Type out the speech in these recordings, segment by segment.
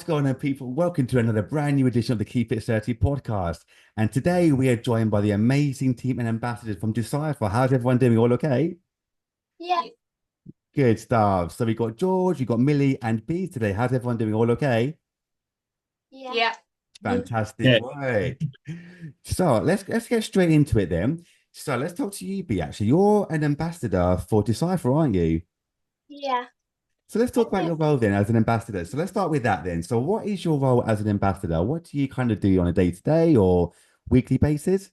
going on, people? Welcome to another brand new edition of the Keep It Certi podcast. And today we are joined by the amazing team and ambassadors from D-CYPHR. How's everyone doing? All okay? Yeah, Good stuff. So we got George, we got Millie and Bee today. How's everyone doing? All okay? yeah. Fantastic. Yeah, Right. So let's get straight into it then. So let's talk to you, Bee. Actually, you're an ambassador for D-CYPHR, aren't you? Yeah. So let's I talk about think your role then as an ambassador. So let's start with that then. So what is your role as an ambassador? What do you kind of do on a day-to-day or weekly basis?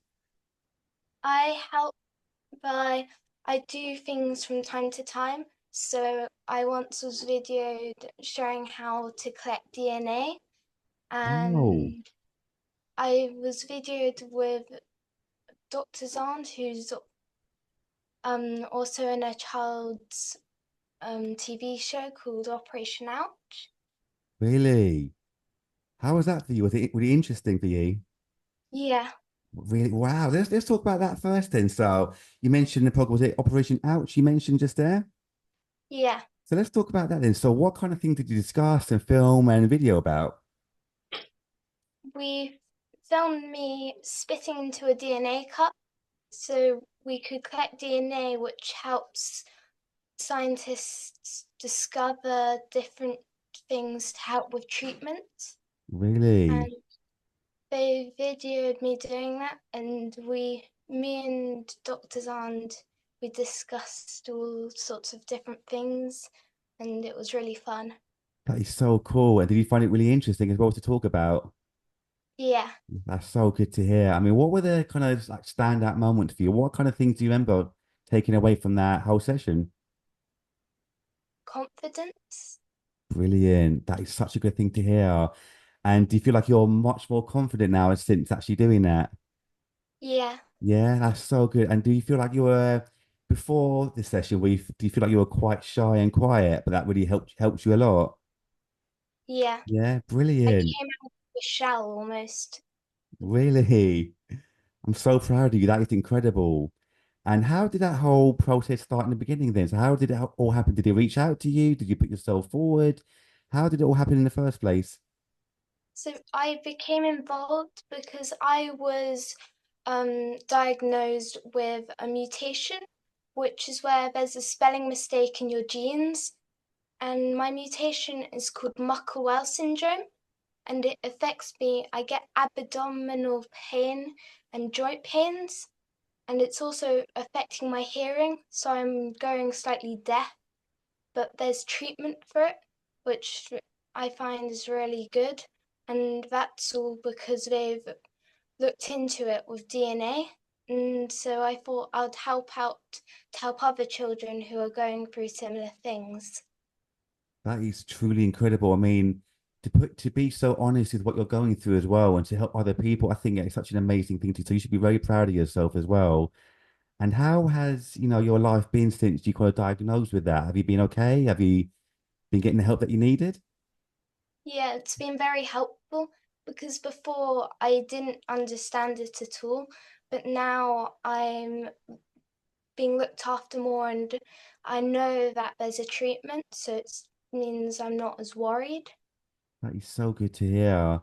I help by I do things from time to time. So I once was videoed showing how to collect DNA, Oh, and I was videoed with Dr. Zand, who's also in a child's TV show called Operation Ouch. really? How was that for you? Was it really interesting for you? Yeah, Really? Wow. Let's talk about that first then. So you mentioned the program, was it Operation Ouch you mentioned just there? yeah. So let's talk about that then. So what kind of things did you discuss and film and video about? We filmed me spitting into a DNA cup so we could collect DNA, which helps scientists discover different things to help with treatments. Really? And they videoed me doing that, and me and Dr. Zand, we discussed all sorts of different things, and it was really fun. That is so cool. And did you find it really interesting as well to talk about? Yeah, That's so good to hear. I mean, what were the kind of like standout moments for you? What kind of things do you remember taking away from that whole session? confidence. Brilliant. That is such a good thing to hear. And do you feel like you're much more confident now since actually doing that? Yeah, Yeah, that's so good. And do you feel like you were before this session, do you feel like you were quite shy and quiet, but that really helped you a lot? yeah. Yeah, I brilliant. came out of the shell almost. Really. I'm so proud of you. That is incredible. And how did that whole process start in the beginning then? So how did it all happen? Did he reach out to you? Did you put yourself forward? How did it all happen in the first place? So I became involved because I was diagnosed with a mutation, which is where there's a spelling mistake in your genes. And my mutation is called Muckle-Wells syndrome, and it affects me. I get abdominal pain and joint pains, and it's also affecting my hearing. So I'm going slightly deaf, but there's treatment for it, which I find is really good. And that's all because they've looked into it with DNA. And so I thought I'd help out to help other children who are going through similar things. That is truly incredible. I mean, to be so honest with what you're going through as well and to help other people, I think it's such an amazing thing to do. So you should be very proud of yourself as well. And how has, your life been since you got diagnosed with that? Have you been okay? Have you been getting the help that you needed? Yeah, it's been very helpful because before I didn't understand it at all, but now I'm being looked after more and I know that there's a treatment, so it means I'm not as worried. That is so good to hear.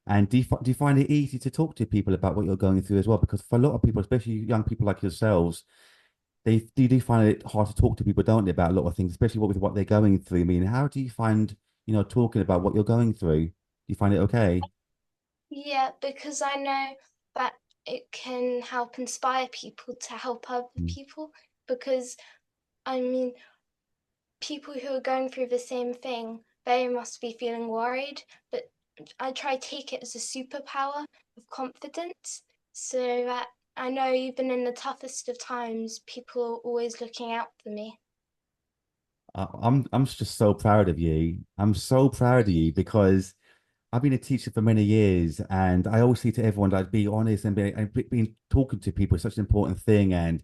And do you find it easy to talk to people about what you're going through as well? Because for a lot of people, especially young people like yourselves, they do find it hard to talk to people, don't they, about a lot of things, especially with what they're going through. I mean, how do you find, talking about what you're going through? Do you find it okay? Yeah, because I know that it can help inspire people to help other Mm. people because I mean, people who are going through the same thing, they must be feeling worried, but I try to take it as a superpower of confidence so that I know even in the toughest of times, people are always looking out for me. I'm just so proud of you. I'm so proud of you because I've been a teacher for many years, and I always say to everyone, like, be honest and being talking to people is such an important thing. And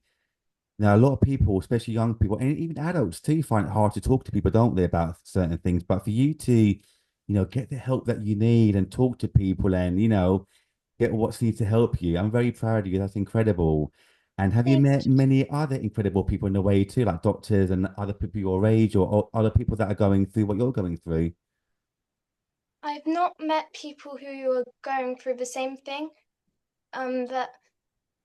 now, a lot of people, especially young people, and even adults too, find it hard to talk to people, don't they, about certain things. But for you to, get the help that you need and talk to people and, get what's needed to help you, I'm very proud of you. That's incredible. And have you Thank met many other incredible people in the way too, like doctors and other people your age or other people that are going through what you're going through? I've not met people who are going through the same thing, but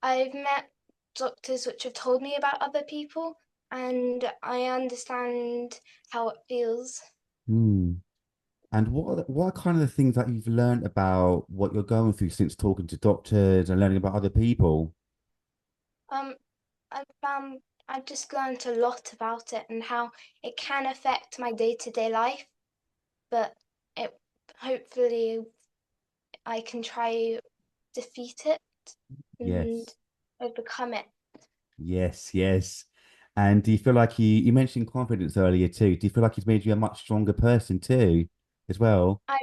I've met doctors which have told me about other people, and I understand how it feels. Hmm. And what are kind of the things that you've learned about what you're going through since talking to doctors and learning about other people? Um, I've I've just learned a lot about it and how it can affect my day-to-day life, but it hopefully I can try defeat it and Yes. overcome it. Yes, yes. And do you feel like you mentioned confidence earlier too? Do you feel like it's made you a much stronger person too, as well? I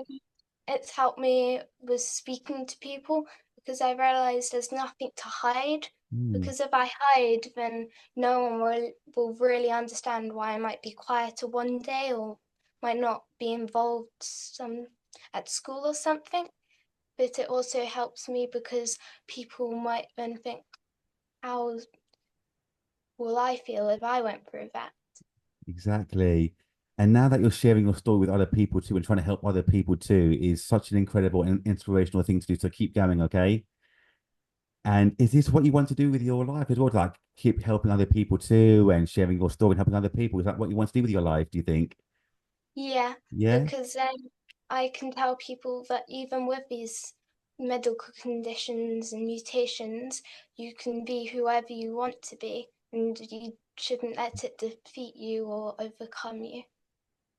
It's helped me with speaking to people because I realized there's nothing to hide. Hmm. Because if I hide, then no one will really understand why I might be quieter one day or might not be involved at school or something. But it also helps me because people might then think, how will I feel if I went through that? Exactly. And now that you're sharing your story with other people too and trying to help other people too is such an incredible and inspirational thing to do. So keep going, okay? And is this what you want to do with your life as well? Like keep helping other people too and sharing your story and helping other people? Is that what you want to do with your life, do you think? Yeah, Yeah? because then I can tell people that even with these medical conditions and mutations, you can be whoever you want to be, and you shouldn't let it defeat you or overcome you.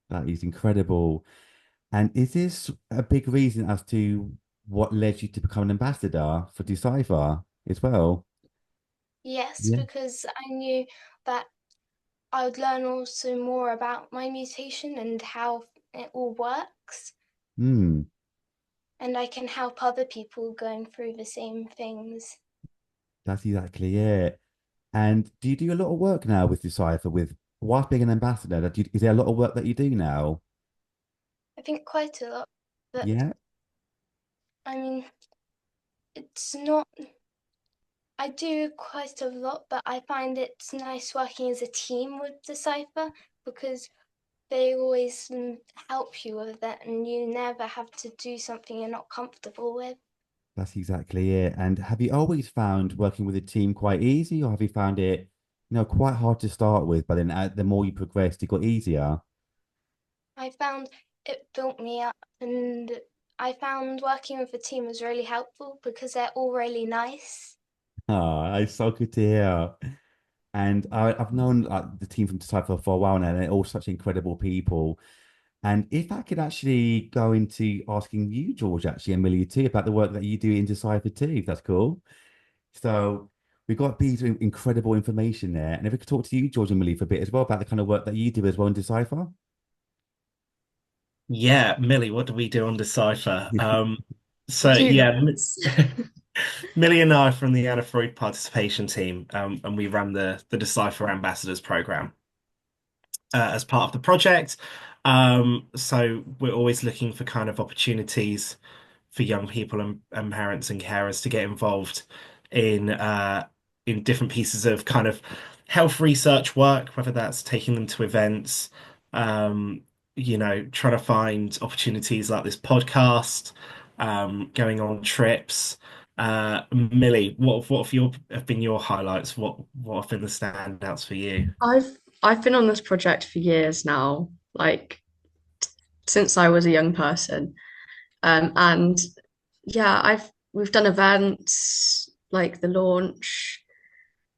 That is incredible. And is this a big reason as to what led you to become an ambassador for D-CYPHR as well? Yes, Yeah. because I knew that I would learn also more about my mutation and how it all works, Hmm, and I can help other people going through the same things. that's exactly it. And do you do a lot of work now with Decipher with whilst being an ambassador? Is there a lot of work that you do now? I think quite a lot, but Yeah. I mean, it's not I do quite a lot, but I find it's nice working as a team with D-CYPHR because they always help you with it and you never have to do something you're not comfortable with. That's exactly it. And have you always found working with a team quite easy, or have you found it, quite hard to start with, but then the more you progressed, it got easier? I found it built me up, and I found working with a team was really helpful because they're all really nice. Ah, it's so good to hear. And I've known like the team from Decipher for a while now, and they're all such incredible people. And if I could actually go into asking you, George, actually, and Millie too, about the work that you do in Decipher too, if that's cool. So we've got these incredible information there. And if we could talk to you, George and Millie, for a bit as well about the kind of work that you do as well in Decipher. Yeah, Millie, what do we do on Decipher? We So do yeah, lots. Millie and I are from the Anna Freud participation team, and we run the Decipher Ambassadors program as part of the project. So we're always looking for kind of opportunities for young people and parents and carers to get involved in different pieces of kind of health research work, whether that's taking them to events, um, trying to find opportunities like this podcast, going on trips. Millie, what have been your highlights? What have been the standouts for you? I've been on this project for years now, like since I was a young person. And yeah, I've we've done events like the launch.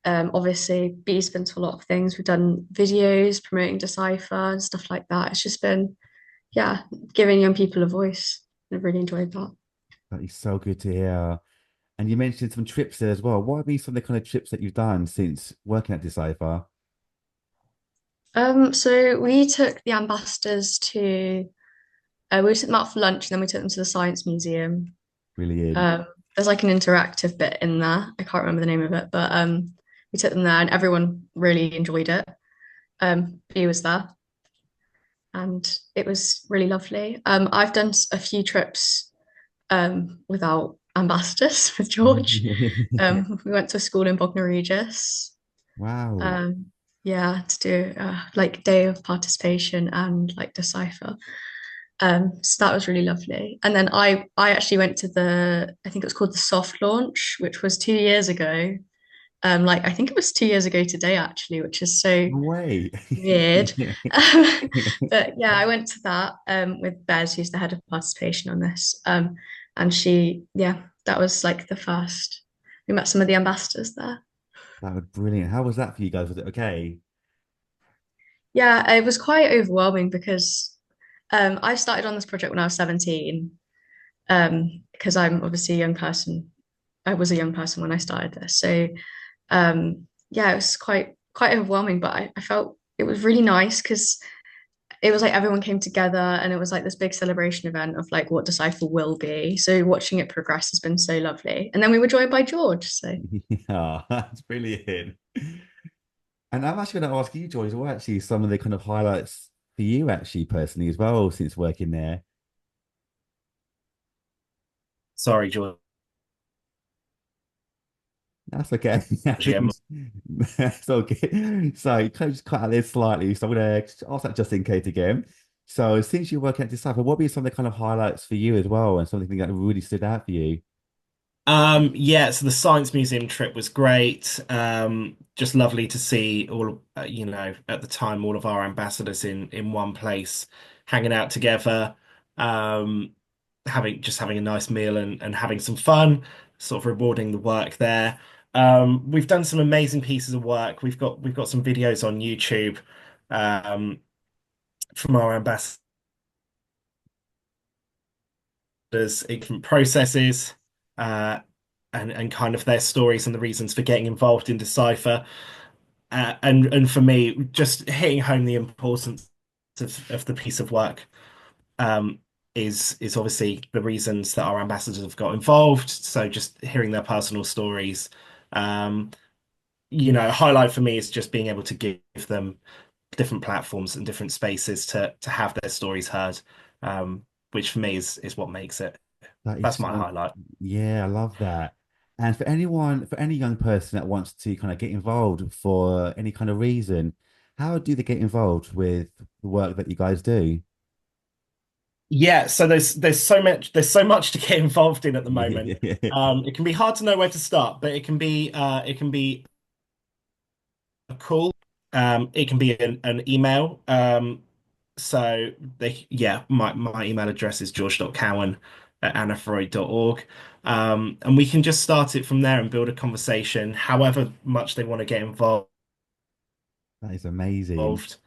Obviously, Bee's been to a lot of things. We've done videos promoting Decipher and stuff like that. It's just been, yeah, giving young people a voice. I've really enjoyed that. That is so good to hear. And you mentioned some trips there as well. What have been some of the kind of trips that you've done since working at Decipher? So we took the ambassadors to we took them out for lunch and then we took them to the Science Museum. Brilliant. Um, there's like an interactive bit in there. I can't remember the name of it, but we took them there and everyone really enjoyed it. Bea was there and it was really lovely. I've done a few trips without ambassadors with George. We went to a school in Bognor Regis. Wow. Yeah, to do like day of participation and like decipher. So that was really lovely. And then I actually went to I think it was called the soft launch, which was 2 years ago. Like I think it was 2 years ago today actually, which is so No way. weird. But yeah, I went to that with Bez, who's the head of participation on this. And yeah, that was like the first. We met some of the ambassadors there. That was brilliant. How was that for you guys? Was it okay? Yeah, it was quite overwhelming because I started on this project when I was 17, because I'm obviously a young person. I was a young person when I started this. So yeah, it was quite overwhelming, but I felt it was really nice because it was like everyone came together and it was like this big celebration event of like what Decipher will be. So watching it progress has been so lovely. And then we were joined by George. So Yeah, that's brilliant. And I'm actually going to ask you, George, what actually some of the kind of highlights for you actually personally as well since working there? Sorry, George. That's okay. I Yeah, think that's okay. So you kind of just cut out this slightly. So I'm gonna ask that just in case again. So since you're working at Decipher, what would be some of the kind of highlights for you as well, and something that really stood out for you? yeah, so the Science Museum trip was great. Just lovely to see all, at the time, all of our ambassadors in one place, hanging out together, um, having a nice meal and having some fun, sort of rewarding the work there. We've done some amazing pieces of work. We've got some videos on YouTube, um, from our ambassadors in different processes. Uh, and kind of their stories and the reasons for getting involved in Decipher. And for me, just hitting home the importance of the piece of work, um, is obviously the reasons that our ambassadors have got involved. So just hearing their personal stories, um, a highlight for me is just being able to give them different platforms and different spaces to have their stories heard, which for me is what makes it. That is That's my so, highlight. yeah, I love that. And for anyone, for any young person that wants to kind of get involved for any kind of reason, how do they get involved with the work that you guys do? Yeah, so there's so much to get involved in at the moment. Yeah. It can be hard to know where to start, but it can be a call. It can be an email. My email address is george.cowan@annafreud.org. And we can just start it from there and build a conversation, however much they want to get That is amazing. involved,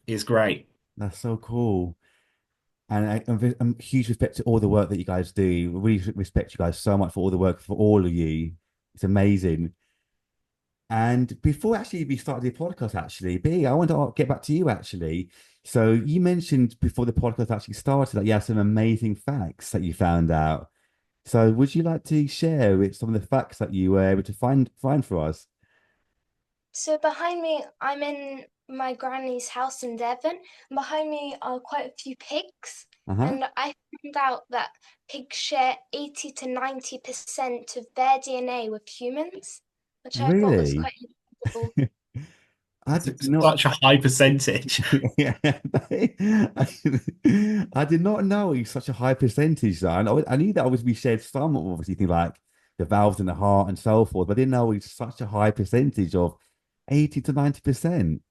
is great. That's so cool. And I'm huge respect to all the work that you guys do. Really respect you guys so much for all the work for all of you. It's amazing. And before actually we started the podcast, actually, B, I want to get back to you actually. So you mentioned before the podcast actually started that you have some amazing facts that you found out. So would you like to share with some of the facts that you were able to find for us? So behind me, I'm in my granny's house in Devon. And behind me are quite a few pigs. Uh-huh. And I found out that pigs share 80 to 90% of their DNA with humans, which I thought was Really? quite incredible. I did It's not. such a high percentage. Yeah, I did not know it's such a high percentage. Though. I knew that obviously we shared some, obviously things like the valves in the heart and so forth, but I didn't know it's such a high percentage of 80 to 90%.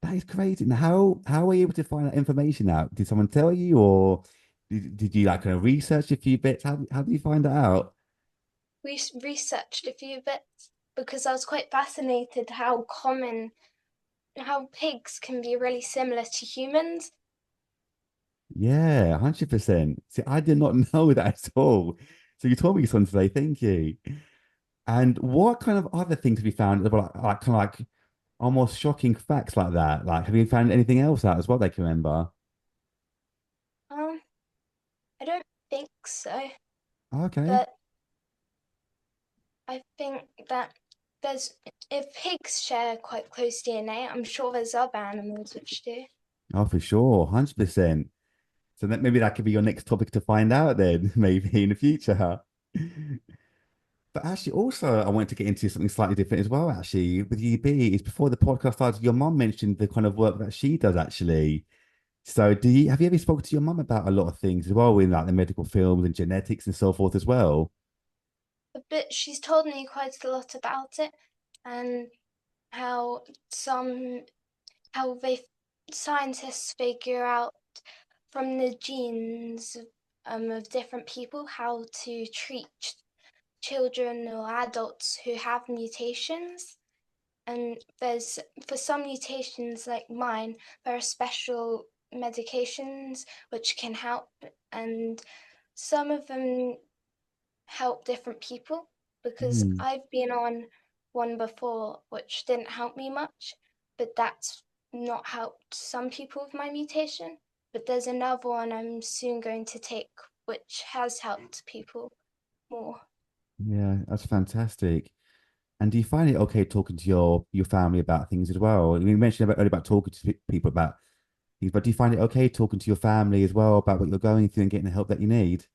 That is crazy. Now, how were you able to find that information out? Did someone tell you, or did you like kind of research a few bits? How did you find that out? We researched a few bits because I was quite fascinated how pigs can be really similar to humans. Yeah, 100%. See, I did not know that at all. So you told me something today. Thank you. And what kind of other things have you found that were like kind of like almost shocking facts like that? Like, have you found anything else out as well that you can remember? Um, I don't think so, Okay. but I think that there's if pigs share quite close DNA, I'm sure there's other animals which do. Oh, for sure. 100%. So that maybe that could be your next topic to find out then, maybe in the future. But actually, also, I wanted to get into something slightly different as well, actually, with you, B, is before the podcast started, your mom mentioned the kind of work that she does, actually. So do you have you ever spoken to your mum about a lot of things as well in like the medical fields and genetics and so forth as well? A bit, she's told me quite a lot about it and how some how they scientists figure out from the genes of different people how to treat children or adults who have mutations. And there's for some mutations like mine, there are special medications which can help, and some of them help different people because Hmm. I've been on one before which didn't help me much, but that's not helped some people with my mutation. But there's another one I'm soon going to take which has helped people more. Yeah, that's fantastic. And do you find it okay talking to your family about things as well? You mentioned earlier about talking to people about things, but do you find it okay talking to your family as well about what you're going through and getting the help that you need?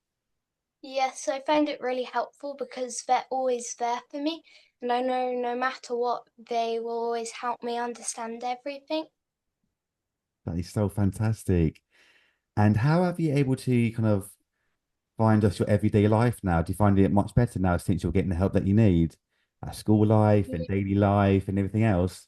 Yes, I find it really helpful because they're always there for me, and I know no matter what, they will always help me understand everything. That is so fantastic. And how have you able to kind of find us your everyday life now? Do you find it much better now since you're getting the help that you need? School life and daily life and everything else?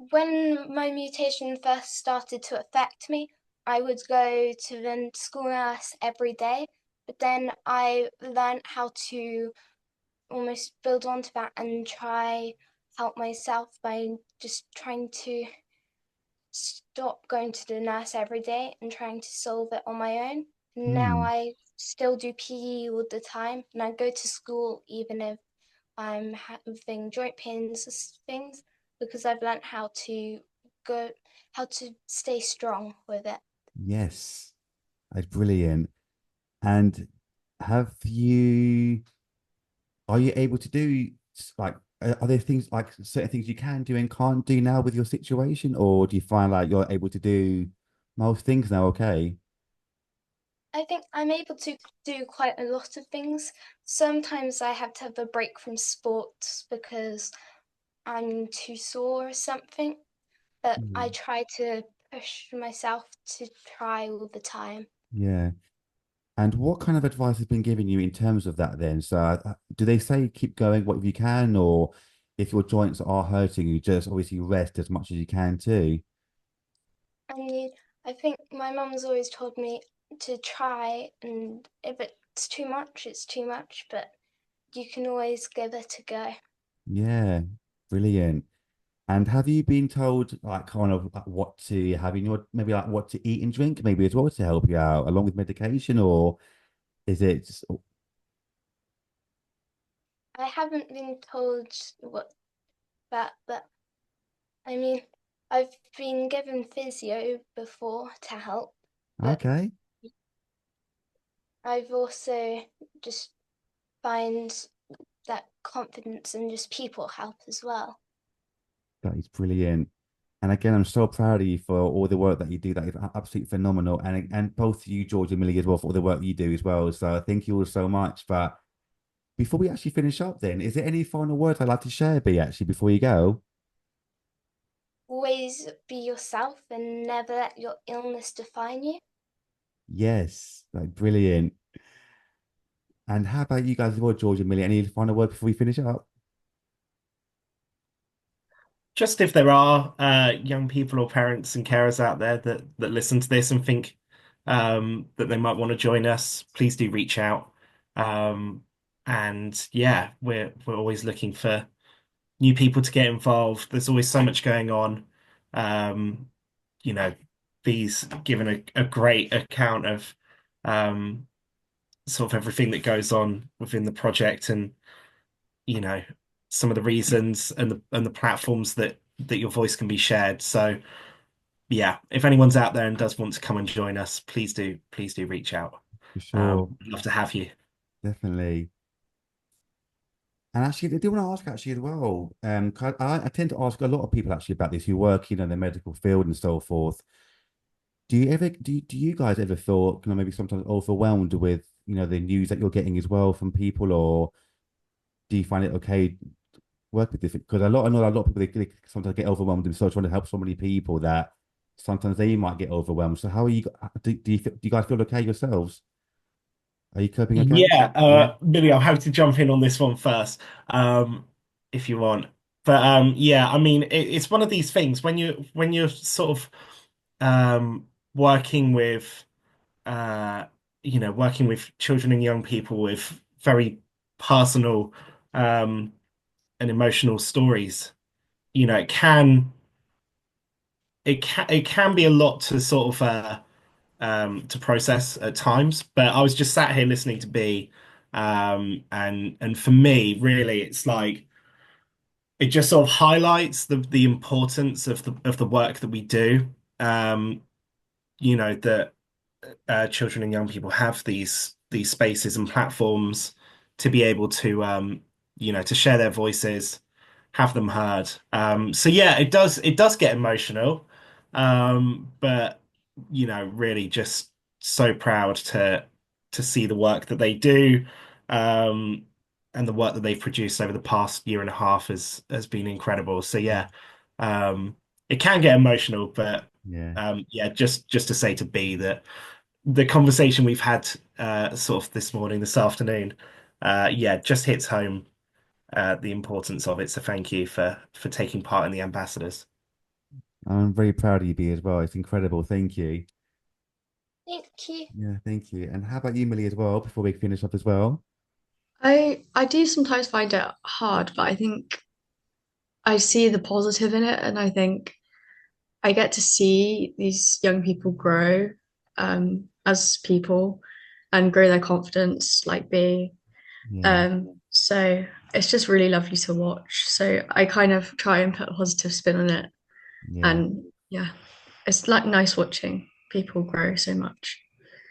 When my mutation first started to affect me, I would go to the school nurse every day, but then I learned how to almost build onto that and try help myself by just trying to stop going to the nurse every day and trying to solve it on my own. Now Hmm. I still do PE all the time and I go to school even if I'm having joint pains and things because I've learned go how to stay strong with it. Yes, that's brilliant. And have you, are you able to do like, are there things like certain things you can do and can't do now with your situation? Or do you find like you're able to do most things now? Okay. I think I'm able to do quite a lot of things. Sometimes I have to have a break from sports because I'm too sore or something, but I Hmm. try to push myself to try all the time. Yeah. And what kind of advice has been given you in terms of that then? So, do they say keep going what you can, or if your joints are hurting, you just obviously rest as much as you can too? And I think my mum's always told me to try, and if it's too much, it's too much, but you can always give it a go. Yeah, brilliant. And have you been told like kind of like, what to have in your maybe like what to eat and drink maybe as well to help you out along with medication, or is it just, I haven't been told what that, but I mean, I've been given physio before to help, but okay? I've also just find that confidence and just people help as well. That is brilliant. And again, I'm so proud of you for all the work that you do. That is absolutely phenomenal. And both you, George and Millie, as well, for all the work you do as well. So thank you all so much. But before we actually finish up, then, is there any final words I'd like to share, B, actually, before you go? Always be yourself and never let your illness define you. Yes, like brilliant. And how about you guys as well, George and Millie? Any final word before we finish up? Just if there are young people or parents and carers out there that listen to this and think that they might want to join us, please do reach out. Um, and yeah, we're always looking for new people to get involved. There's always so much going on. Um, you know, Bee's given a great account of um, sort of everything that goes on within the project, and you know some of the reasons and the platforms that your voice can be shared. So yeah, if anyone's out there and does want to come and join us, please do reach out. For sure, We'd love to have you. definitely. And actually, I do want to ask actually as well. 'Cause I tend to ask a lot of people actually about this who work, in the medical field and so forth. Do you guys ever feel, maybe sometimes overwhelmed with, the news that you're getting as well from people, or do you find it okay to work with different? Because I know a lot of people they sometimes get overwhelmed themselves trying to help so many people that sometimes they might get overwhelmed. So how are you? Do you guys feel okay yourselves? Are you coping okay? Yeah, Yeah, Millie, I'm happy to jump in on this one first, if you want. But yeah, I mean, it's one of these things when you're sort of working with uh, working with children and young people with very personal and emotional stories. You know, it can be a lot to sort of to process at times. But I was just sat here listening to B, and for me, really, it's like it just sort of highlights the importance of the work that we do. Um, that children and young people have these spaces and platforms to be able to to share their voices, have them heard. So yeah, it does get emotional, but really just so proud to see the work that they do, um, and the work that they've produced over the past year and a half has been incredible. So yeah, it can get emotional, but yeah. yeah, just to say to B that the conversation we've had sort of this morning, this afternoon, yeah, just hits home the importance of it. So thank you for taking part in the ambassadors. I'm very proud of you, B, as well. It's incredible. Thank you. Thank you. Yeah, thank you. And how about you, Millie, as well, before we finish up as well? I do sometimes find it hard, but I think I see the positive in it, and I think I get to see these young people grow as people and grow their confidence, like be. Yeah, So it's just really lovely to watch. So I kind of try and put a positive spin on it, yeah, and yeah, it's like nice watching people grow so much.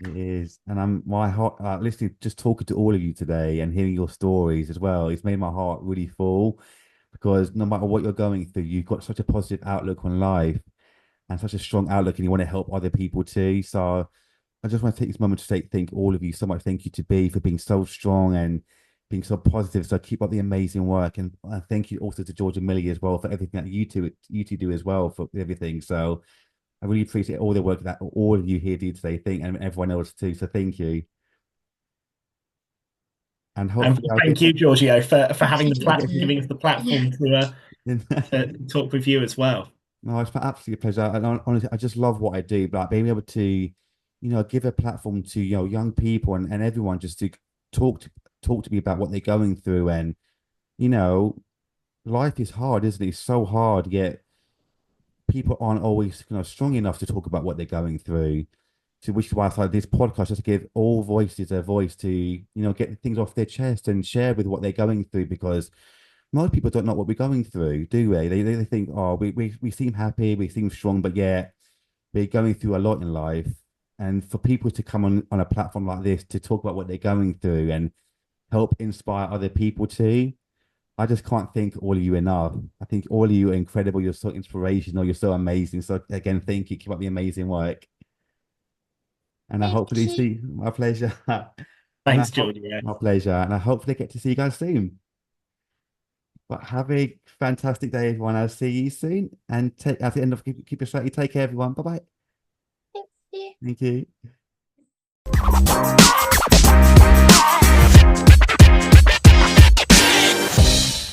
it is. And I'm my heart listening, just talking to all of you today and hearing your stories as well. It's made my heart really full because no matter what you're going through, you've got such a positive outlook on life and such a strong outlook, and you want to help other people too. So I just want to take this moment to say thank all of you so much. Thank you to B for being so strong and being so positive. So keep up the amazing work, and thank you also to George and Millie as well for everything that you two do as well for everything. So I really appreciate all the work that all of you here do today. Thank and everyone else too. So thank you, and And hopefully I'll thank get. you, Giorgio, for Thank having you, the platform, Georgia. giving us the Yeah. platform to talk with you as well. No, it's my absolute pleasure. And honestly, I just love what I do, but being able to, give a platform to, young people and everyone just to talk to talk to me about what they're going through. And, you know, life is hard, isn't it? It's so hard, yet people aren't always, strong enough to talk about what they're going through. So which is why I started this podcast, just to give all voices a voice to, get things off their chest and share with what they're going through because most people don't know what we're going through, do they? They think, oh, we seem happy, we seem strong, but yeah, we're going through a lot in life. And for people to come on a platform like this to talk about what they're going through and help inspire other people too, I just can't thank all of you enough. I think all of you are incredible. You're so inspirational. You're so amazing. So again, thank you. Keep up the amazing work. And I Thank hopefully you. see my pleasure. And I Thanks, hope Giorgio. my pleasure. And I hopefully get to see you guys soon. But have a fantastic day, everyone. I'll see you soon. And take at the end of keep it straight. Take care, everyone. Bye bye. Thank you. Thank you.